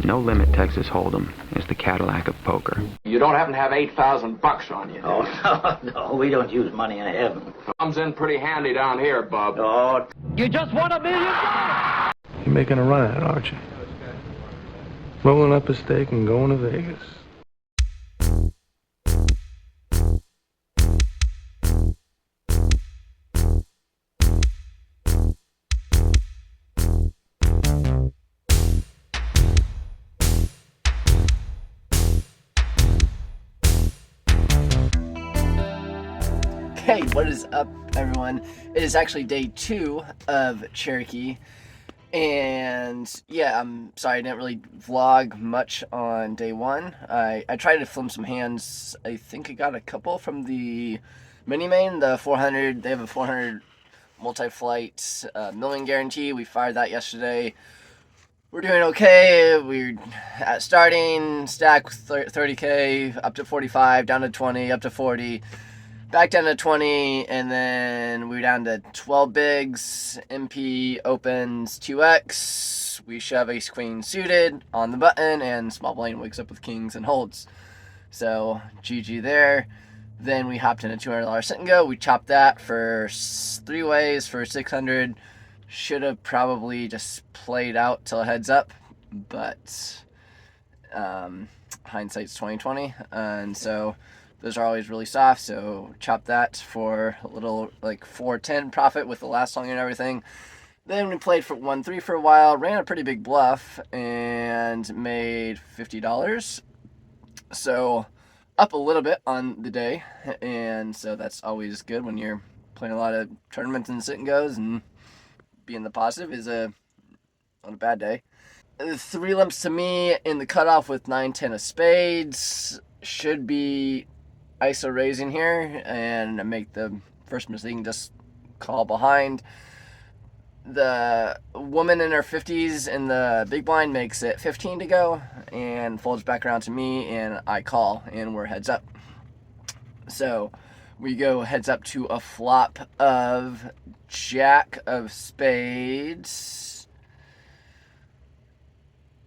No Limit Texas Hold'em is the Cadillac of poker. You don't happen to have $8,000 on you, do you? Oh, no, we don't use money in heaven. Comes in pretty handy down here, Bub. Oh, You just won $1 million! You're making a run at it, aren't you? Rolling up a stake and going to Vegas. Hey, what is up, everyone? It is actually day 2 of Cherokee, and yeah, I'm sorry I didn't really vlog much on day 1. I tried to film some hands. I think I got a couple from the mini main, the 400. They have a 400 multi-flight million guarantee. We fired that yesterday. We're doing okay. We're at starting, stack 30K, up to 45, down to 20, up to 40. Back down to 20, and then we were down to 12 bigs. MP opens 2x. We shove ace queen suited on the button, and small blind wakes up with kings and holds. So GG there. Then we hopped in a $200 sit-N-Go. We chopped that for 3 ways for 600. Should have probably just played out till heads up, but hindsight's 20/20, and so. Those are always really soft, so chop that for a little, like 410 profit with the last song and everything. Then we played for 1-3 for a while, ran a pretty big bluff, and made $50. So up a little bit on the day, and so that's always good when you're playing a lot of tournaments and sit-N-Gos, and being the positive is on a bad day. 3 limps to me in the cutoff with 9-10 of spades. Should be ISO raising here and make the first mistake and just call behind. The woman in her 50s in the big blind makes it 15 to go and folds back around to me, and I call, and we're heads up. So we go heads up to a flop of jack of spades,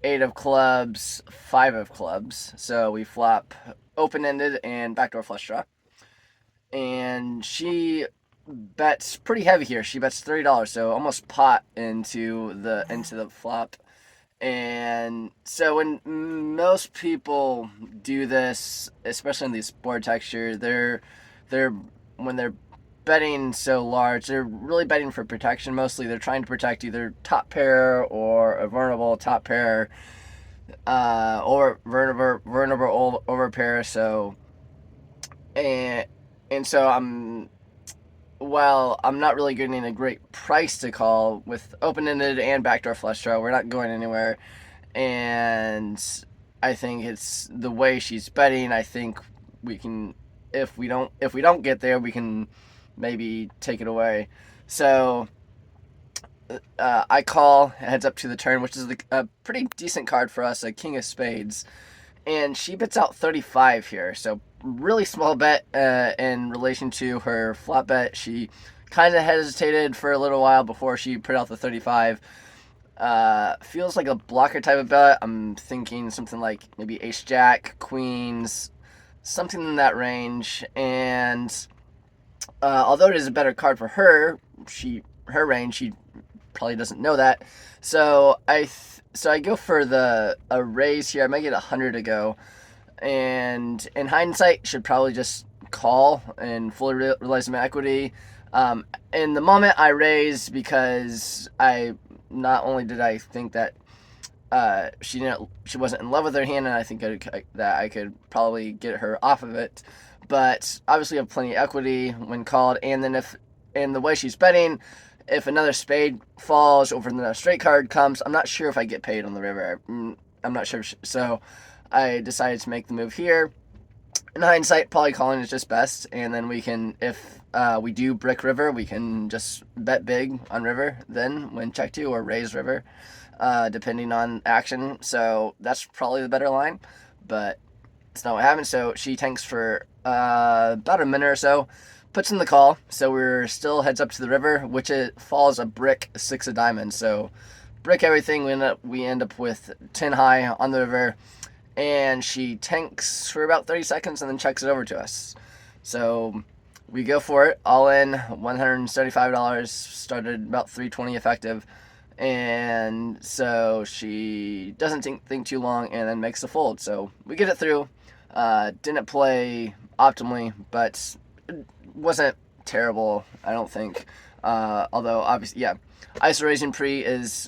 8 of clubs, 5 of clubs. So we flop open-ended and backdoor flush draw. And she bets pretty heavy here. She bets $30, so almost pot into the flop. And so when most people do this, especially in these board texture, they're when they're betting so large, they're really betting for protection mostly. They're trying to protect either top pair or a vulnerable top pair, or vulnerable over pair. So and so while I'm not really getting a great price to call with open-ended and backdoor flush draw, we're not going anywhere. And I think it's the way she's betting. I think we can, if we don't get there, we can maybe take it away. So I call, heads up to the turn, which is a pretty decent card for us, a king of spades. And she bets out 35 here, so really small bet in relation to her flop bet. She kind of hesitated for a little while before she put out the 35. Feels like a blocker type of bet. I'm thinking something like maybe ace-jack, queens, something in that range. And although it is a better card for her, her range, she probably doesn't know that. So I go for a raise here. I might get 100 to go, and in hindsight, should probably just call and fully realize my equity. In the moment, I raised because not only did I think that she wasn't in love with her hand, and I think that I could probably get her off of it, but obviously I have plenty of equity when called. And then the way she's betting, if another spade falls or another straight card comes, I'm not sure if I get paid on the river. I'm not sure. So I decided to make the move here. In hindsight, probably calling is just best. And then we can, if we do brick river, we can just bet big on river then when check 2, or raise river, depending on action. So that's probably the better line, but it's not what happened. So she tanks for about a minute or so, puts in the call. So we're still heads up to the river, which it falls a brick 6 of diamonds. So break everything. We end up with 10 high on the river, and she tanks for about 30 seconds and then checks it over to us. So we go for it, all in, $175, started about $320 effective, and so she doesn't think too long and then makes the fold. So we get it through. Didn't play optimally, but it wasn't terrible, I don't think. Although obviously, yeah, ISO raising pre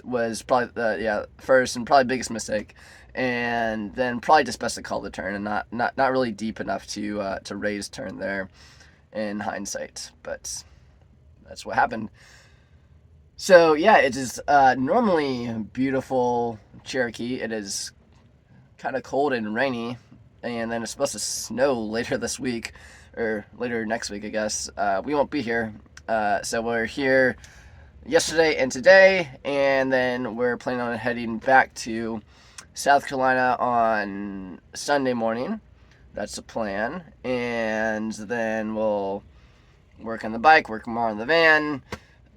was probably the first and probably biggest mistake, and then probably just best to call the turn and not really deep enough to raise turn there in hindsight, but that's what happened. So yeah, it is normally beautiful Cherokee. It is kind of cold and rainy, and then it's supposed to snow later this week, or later next week, I guess. We won't be here, so we're here yesterday and today, and then we're planning on heading back to South Carolina on Sunday morning. That's the plan, and then we'll work on the bike, work more on the van.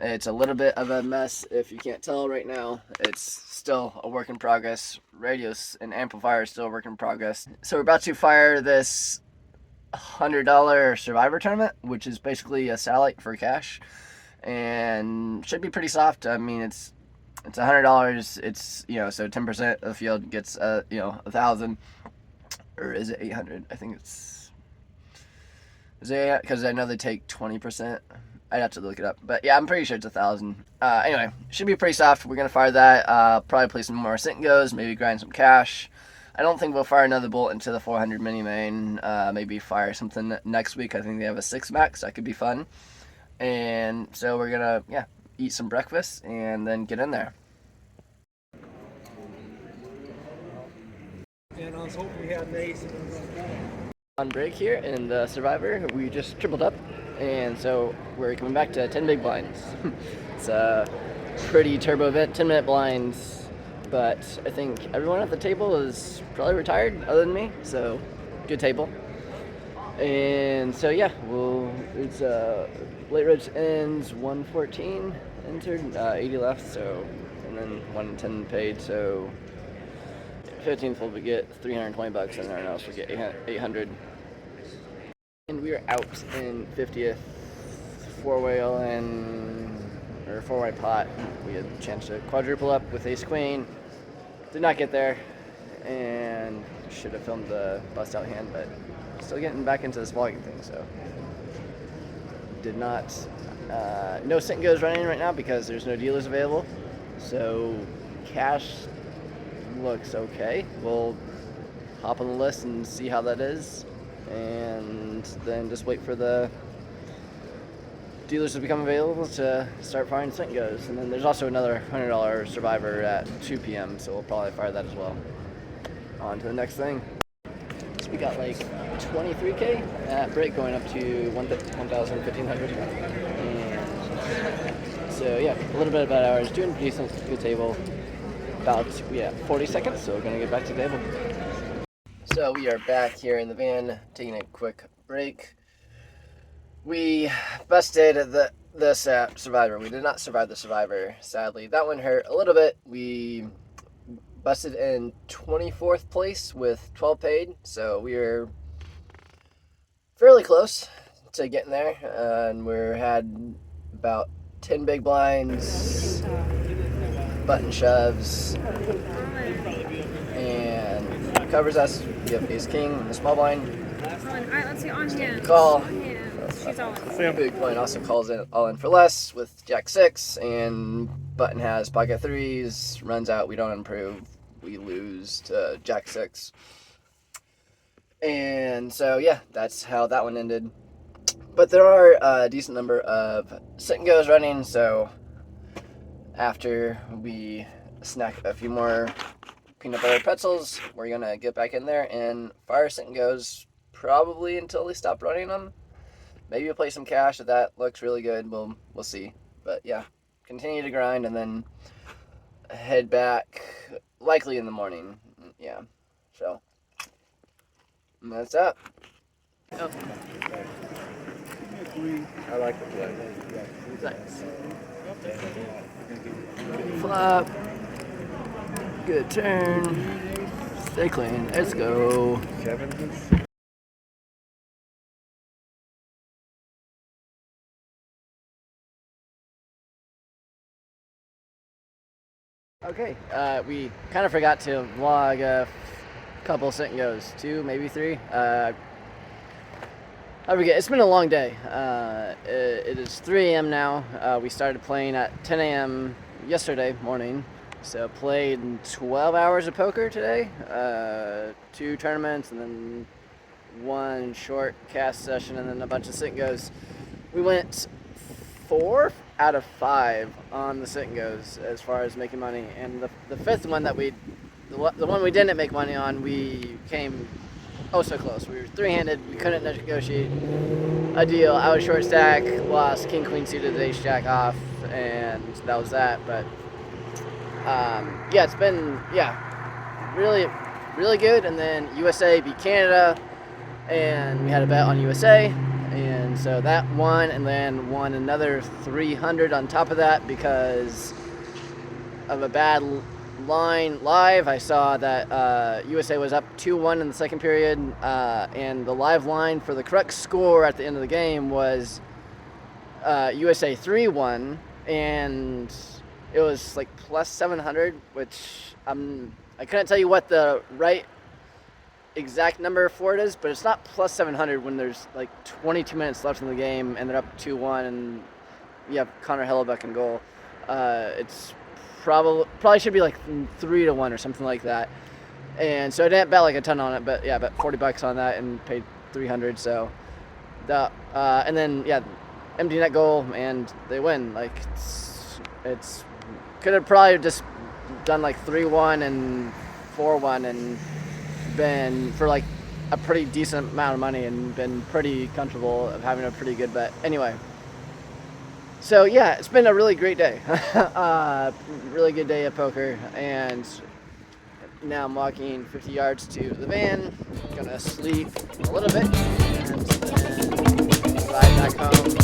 It's a little bit of a mess if you can't tell right now. It's still a work in progress. Radios and amplifier is still a work in progress. So we're about to fire this $100 Survivor tournament, which is basically a satellite for cash, and should be pretty soft. I mean, it's $100. It's, so 10% of the field gets 1,000, or is it 800? I think it's, because I know they take 20%. I'd have to look it up, but yeah, I'm pretty sure it's 1,000. Anyway, should be pretty soft. We're gonna fire that. Probably play some more sit-N-Gos, maybe grind some cash. I don't think we'll fire another bolt into the 400 mini main. Maybe fire something next week. I think they have a 6 max. That could be fun. And so we're gonna eat some breakfast and then get in there. And I was hoping we had an ace. On break here in the Survivor, we just tripled up, and so we're coming back to 10 big blinds. It's a pretty turbo event, 10-minute blinds, but I think everyone at the table is probably retired other than me, so good table. And so yeah, it's Late Ridge ends 114 entered, 80 left, so, and then 110 paid, so 15th will get $320, and everyone else will get 800. And we are out in 50th, four-way pot. We had a chance to quadruple up with ace queen. Did not get there, and should have filmed the bust out hand, but still getting back into this vlogging thing, so did not. No sit-N-Gos running right now because there's no dealers available, so cash looks okay. We'll hop on the list and see how that is, and then just wait for the dealers to become available to start firing sit-N-Gos. And then there's also another $100 Survivor at 2 p.m., so we'll probably fire that as well. On to the next thing. So we got like 23K at break, going up to 1,500. And so yeah, a little bit about hours, doing decent, good table. About 40 seconds, so we're gonna get back to the table. So we are back here in the van, taking a quick break. We busted the Survivor. We did not survive the Survivor, sadly. That one hurt a little bit. We busted in 24th place with 12 paid, so we were fairly close to getting there, and we had about 10 big blinds, button shoves, and covers us. We have ace king in the small blind. Alright, let's see, on him. Call. On him. She's all in. Big blind also calls in all in for less with jack 6, and button has pocket 3s, runs out, we don't improve, we lose to jack 6. And so yeah, that's how that one ended. But there are a decent number of sit-N-Gos running, so after we snack a few more peanut butter pretzels, we're gonna get back in there and fire sit-N-Gos probably until they stop running them. Maybe we'll play some cash if that looks really good. We'll see. But yeah, continue to grind and then head back likely in the morning. Yeah, so and that's that. Oh. I like the play. Nice. Flop. Good turn. Stay clean. Let's go. Okay, we kind of forgot to vlog a couple sit-N-Gos, 2, maybe 3. I forget. It's been a long day. It is 3 a.m. now. We started playing at 10 a.m. yesterday morning, so played 12 hours of poker today. 2 tournaments and then 1 short cast session and then a bunch of sit-N-Gos. We went 4 out of 5 on the sit-N-Gos as far as making money, and the 5th one that the one we didn't make money on, we came oh so close. We were 3-handed, we couldn't negotiate a deal. I was short stack, lost king queen suited, ace jack off, and that was that. But yeah, it's been really good. And then USA beat Canada, and we had a bet on USA. And so that won, and then won another 300 on top of that because of a bad line live. I saw that USA was up 2-1 in the second period, and the live line for the correct score at the end of the game was USA 3-1, and it was like plus 700, which I couldn't tell you what the right exact number for it is, but it's not plus 700 when there's like 22 minutes left in the game and they're up 2-1 and you have Connor Hellebuck in goal. It's probably should be like 3-1 or something like that. And so I didn't bet like a ton on it, but yeah, I bet $40 on that and paid 300. So and then yeah, empty net goal and they win. Like it's could have probably just done like 3-1 and 4-1 and been for like a pretty decent amount of money and been pretty comfortable of having a pretty good bet. Anyway, so yeah, it's been a really great day. Really good day of poker, and now I'm walking 50 yards to the van, gonna sleep a little bit and then ride back home